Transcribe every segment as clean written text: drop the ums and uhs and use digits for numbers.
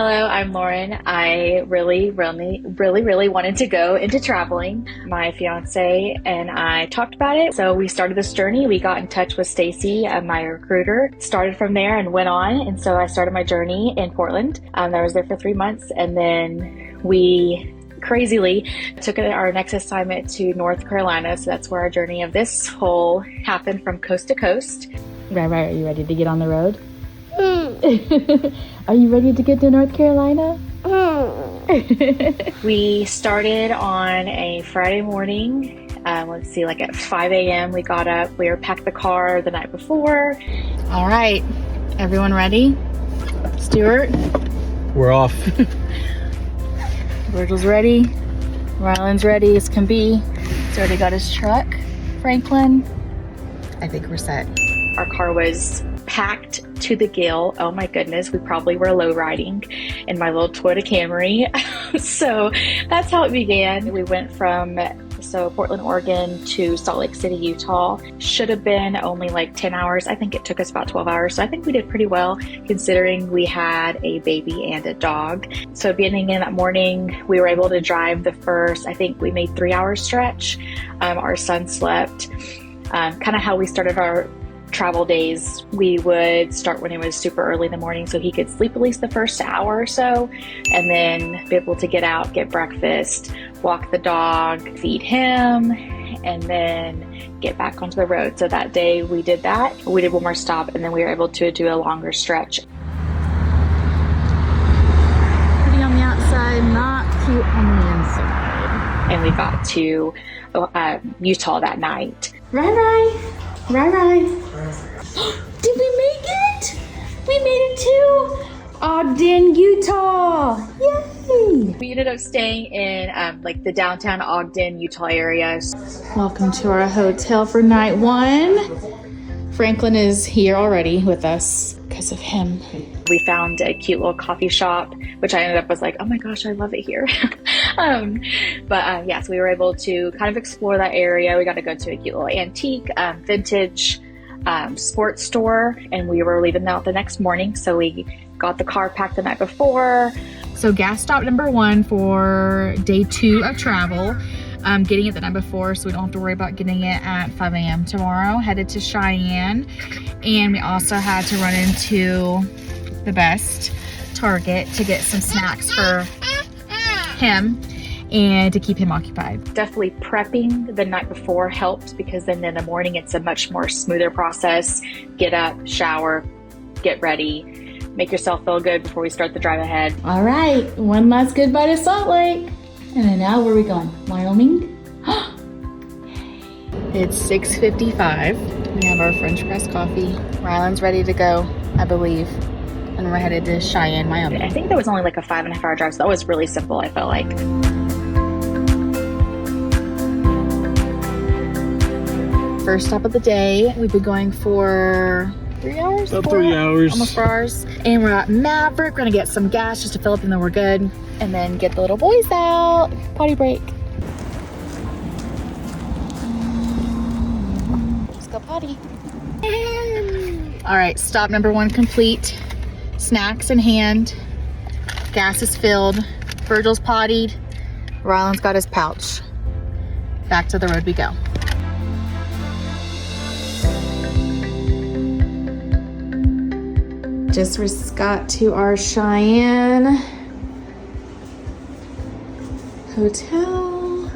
Hello, I'm Lauren. I really wanted to go into traveling. My fiance and I talked about it. So we started this journey. We got in touch with Stacy, my recruiter, started from there and went on. And so I started my journey in Portland. I was there for 3 months, and then we crazily took our next assignment to North Carolina. So that's where our journey of this whole happened, from coast to coast. Right. Are you ready to get on the road? Are you ready to get to North Carolina? We started on a Friday morning. Let's see, like at 5 a.m. we got up. We packed the car the night before. All right, everyone ready? Stuart? We're off. Virgil's ready. Rylan's ready as can be. He's already got his truck. Franklin? I think we're set. Our car was packed to the gill. Oh my goodness, we probably were low riding in my little Toyota Camry. So that's how it began. We went from Portland, Oregon to Salt Lake City, Utah. Should have been only like 10 hours. I think it took us about 12 hours. So I think we did pretty well considering we had a baby and a dog. So beginning in that morning, we were able to drive the first, I think we made 3-hour stretch. Our son slept. Kind of how we started our travel days. We would start when it was super early in the morning so he could sleep at least the first hour or so, and then be able to get out, get breakfast, walk the dog, feed him, and then get back onto the road. So that day we did that. We did one more stop, and then we were able to do a longer stretch. Pretty on the outside, not cute on the inside. And we got to Utah that night. Right. Did we make it? We made it to Ogden, Utah. Yay! We ended up staying in like the downtown Ogden, Utah area. Welcome to our hotel for night 1. Franklin is here already with us because of him. We found a cute little coffee shop, which I ended up was like, oh my gosh, I love it here. Yes, we were able to kind of explore that area. We got to go to a cute little antique, vintage sports store, and we were leaving out the next morning. So we got the car packed the night before. So gas stop number 1 for day 2 of travel. Getting it the night before so we don't have to worry about getting it at 5 a.m. tomorrow. Headed to Cheyenne, and we also had to run into the best Target to get some snacks for him and to keep him occupied. Definitely prepping the night before helps, because then in the morning it's a much more smoother process. Get up, shower, get ready, make yourself feel good before we start the drive ahead. All right, one last goodbye to Salt Lake. And then now where are we going? Wyoming? It's 6:55. We have our French press coffee. Rylan's ready to go, I believe. And we're headed to Cheyenne, Wyoming. I think that was only like a 5.5 hour drive, so that was really simple, I felt like. First stop of the day. We've been going for 3 hours? About 3 hours. Almost 4 hours. And we're at Maverick. We're gonna get some gas just to fill up, and then we're good. And then get the little boys out. Potty break. Let's go potty. All right, stop number 1 complete. Snacks in hand. Gas is filled. Virgil's pottied. Rylan's got his pouch. Back to the road we go. Just got to our Cheyenne hotel.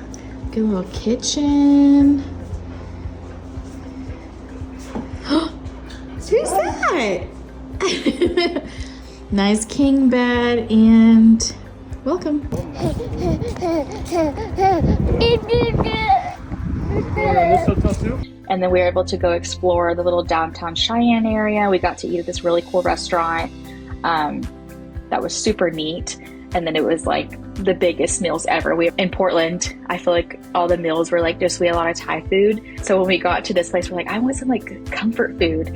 Good little kitchen. Who's that? Nice king bed, and welcome. And then we were able to go explore the little downtown Cheyenne area. We got to eat at this really cool restaurant that was super neat. And then it was like the biggest meals ever. In Portland, I feel like all the meals were like we had a lot of Thai food. So when we got to this place, we're like, I want some like comfort food.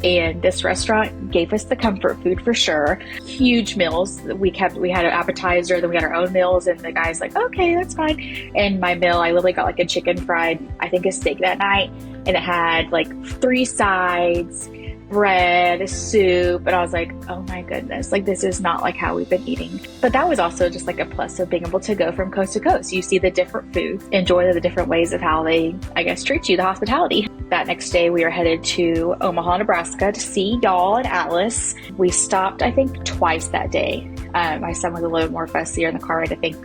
And this restaurant gave us the comfort food for sure. Huge meals. We had an appetizer, then we had our own meals, and the guy's like, okay, that's fine. And my meal, I literally got like a chicken fried, I think a steak that night. And it had like 3 sides, bread, soup, and I was like, oh my goodness, like this is not like how we've been eating. But that was also just like a plus of being able to go from coast to coast. You see the different foods, enjoy the different ways of how they, I guess, treat you, the hospitality. That next day we were headed to Omaha, Nebraska to see y'all and Atlas. We stopped, I think, twice that day. My son was a little bit more fussier in the car ride. I think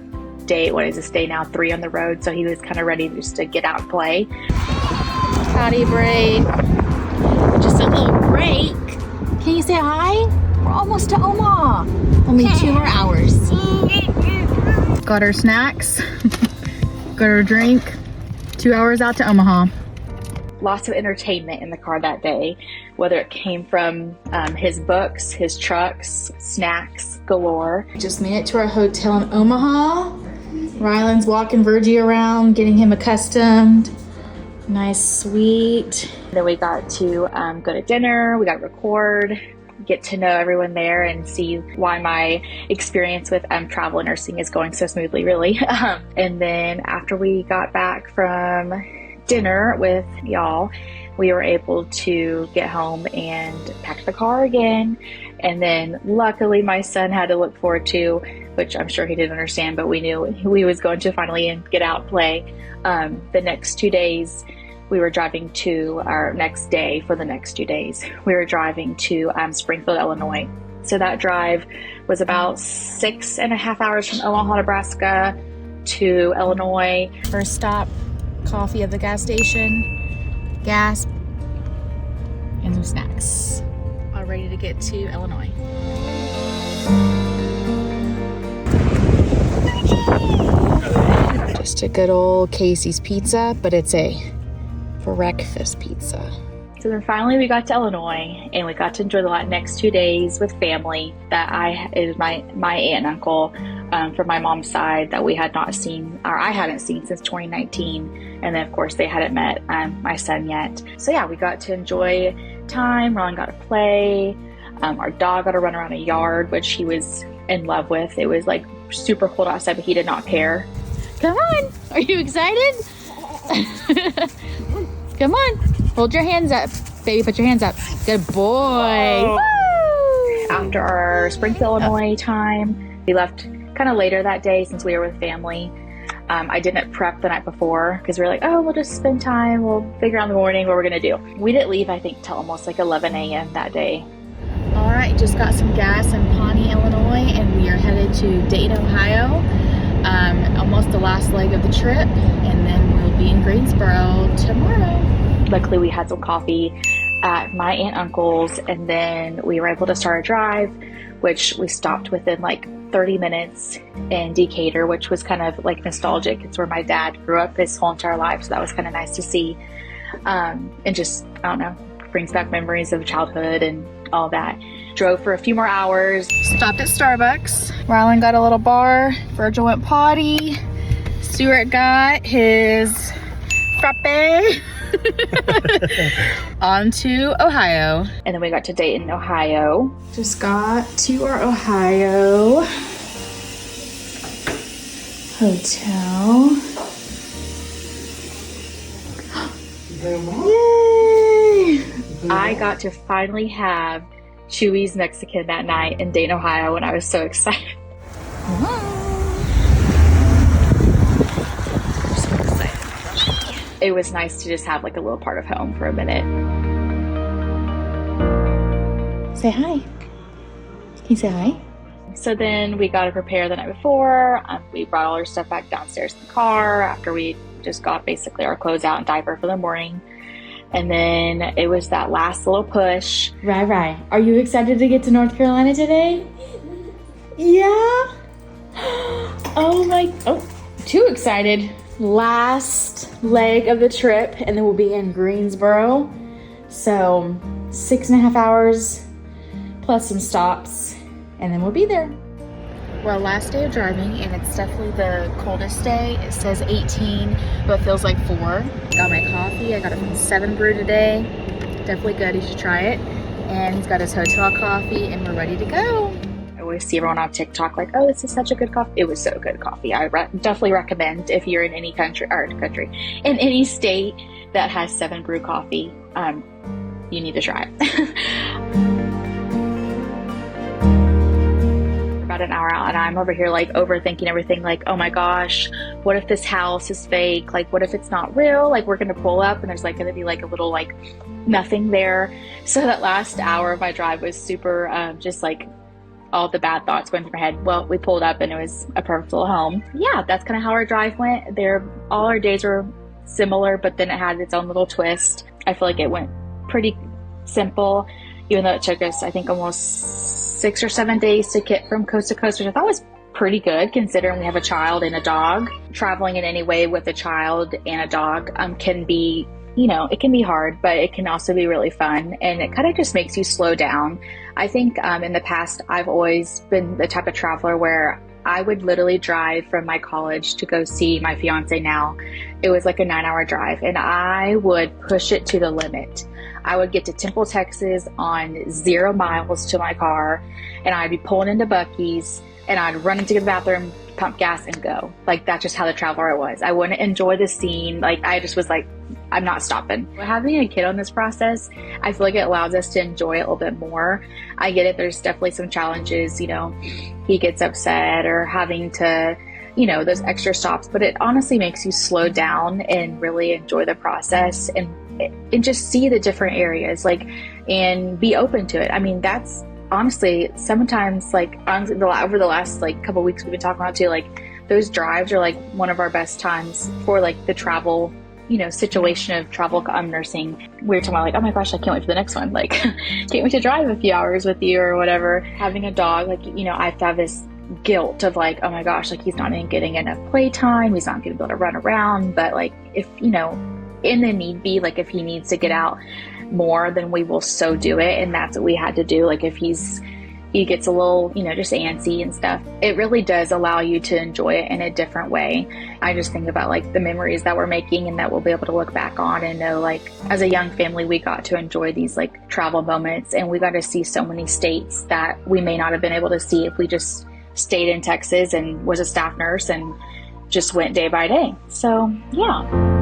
what is this day now, 3 on the road, so he was kind of ready just to get out and play. Potty break. Just a little break. Can you say hi? We're almost to Omaha. Only 2 more hours. Got our snacks. Got our drink. 2 hours out to Omaha. Lots of entertainment in the car that day, whether it came from his books, his trucks, snacks galore. Just made it to our hotel in Omaha. Ryland's walking Virgie around, getting him accustomed. Nice suite. Then we got to go to dinner. We got to record, get to know everyone there, and see why my experience with travel nursing is going so smoothly, really. And then after we got back from dinner with y'all, we were able to get home and pack the car again. And then luckily my son had to look forward to, which I'm sure he didn't understand, but we knew we was going to finally get out and play. The next 2 days, we were driving to our next day for the next 2 days. We were driving to Springfield, Illinois. So that drive was about 6.5 hours from Omaha, Nebraska to Illinois. First stop, coffee at the gas station, gas, and some snacks. All ready to get to Illinois. Just a good old Casey's pizza, but it's a breakfast pizza. So then finally we got to Illinois, and we got to enjoy the next 2 days with family that is my aunt and uncle from my mom's side that we had not seen, or I hadn't seen since 2019. And then of course they hadn't met my son yet. So yeah, we got to enjoy time. Ron got to play. Our dog got to run around a yard, which he was in love with. It was like super cold outside, but he did not care. Come on, are you excited? Come on, hold your hands up. Baby, put your hands up. Good boy. Woo! After our Springfield, Illinois time, we left kind of later that day since we were with family. I didn't prep the night before because we were like, oh, we'll just spend time. We'll figure out in the morning what we're going to do. We didn't leave, I think, till almost like 11 a.m. that day. All right, just got some gas in Pawnee, Illinois, and we are headed to Dayton, Ohio. Almost the last leg of the trip, and then we'll be in Greensboro tomorrow. Luckily, we had some coffee at my aunt and uncle's, and then we were able to start a drive, which we stopped within like 30 minutes in Decatur, which was kind of like nostalgic. It's where my dad grew up his whole entire life, so that was kind of nice to see. And just, I don't know, brings back memories of childhood and all that. Drove for a few more hours. Stopped at Starbucks. Ryland got a little bar. Virgil went potty. Stuart got his frappe. On to Ohio. And then we got to Dayton, Ohio. Just got to our Ohio hotel. Yay! I got to finally have Chewy's Mexican that night in Dayton, Ohio, and I was so excited. It was nice to just have like a little part of home for a minute. Say hi. Can you say hi? So then we got to prepare the night before. We brought all our stuff back downstairs in the car after we just got basically our clothes out and diaper for the morning. And then it was that last little push. Right. Are you excited to get to North Carolina today? Yeah? Too excited. Last leg of the trip, and then we'll be in Greensboro. So 6.5 hours plus some stops, and then we'll be there. Well, last day of driving, and it's definitely the coldest day. It says 18, but it feels like 4. Got my coffee. I got it from 7 Brew today. Definitely good. You should try it. And he's got his hotel coffee, and we're ready to go. I always see everyone on TikTok like, oh, this is such a good coffee. It was so good coffee. I definitely recommend if you're in any in any state that has 7 Brew coffee. you need to try it. About an hour out, and I'm over here like overthinking everything, like, oh my gosh, what if this house is fake? Like, what if it's not real? Like, we're gonna pull up and there's like gonna be like a little like nothing there. So that last hour of my drive was super just like all the bad thoughts going through my head. Well, we pulled up and it was a perfect little home. Yeah, that's kind of how our drive went. All our days were similar, but then it had its own little twist. I feel like it went pretty simple, even though it took us, I think, almost 6 or 7 days to get from coast to coast, which I thought was pretty good considering we have a child and a dog. Traveling in any way with a child and a dog can be, it can be hard, but it can also be really fun, and it kind of just makes you slow down. I think in the past, I've always been the type of traveler where I would literally drive from my college to go see my fiance now. It was like a 9-hour drive, and I would push it to the limit. I would get to Temple, Texas on 0 miles to my car, and I'd be pulling into Buc-ee's, and I'd run into the bathroom, pump gas, and go. Like, that's just how the traveler I was. I wouldn't enjoy the scene. Like, I just was like, I'm not stopping. Having a kid on this process, I feel like it allows us to enjoy it a little bit more. I get it. There's definitely some challenges, he gets upset or having to, those extra stops, but it honestly makes you slow down and really enjoy the process and just see the different areas, like, and be open to it. I mean, that's honestly, sometimes, like, over the last like couple weeks we've been talking about too, like, those drives are like one of our best times for like the travel, situation of travel nursing. We were talking about like, oh my gosh, I can't wait for the next one. Like, can't wait to drive a few hours with you or whatever. Having a dog, like, I have to have this guilt of like, oh my gosh, like, he's not even getting enough playtime. He's not going to be able to run around. But like, if, in the need be, like, if he needs to get out more, then we will so do it. And that's what we had to do. Like, if he gets a little, just antsy and stuff, it really does allow you to enjoy it in a different way. I just think about like the memories that we're making and that we'll be able to look back on and know, like, as a young family, we got to enjoy these like travel moments, and we got to see so many states that we may not have been able to see if we just stayed in Texas and was a staff nurse and just went day by day. So yeah.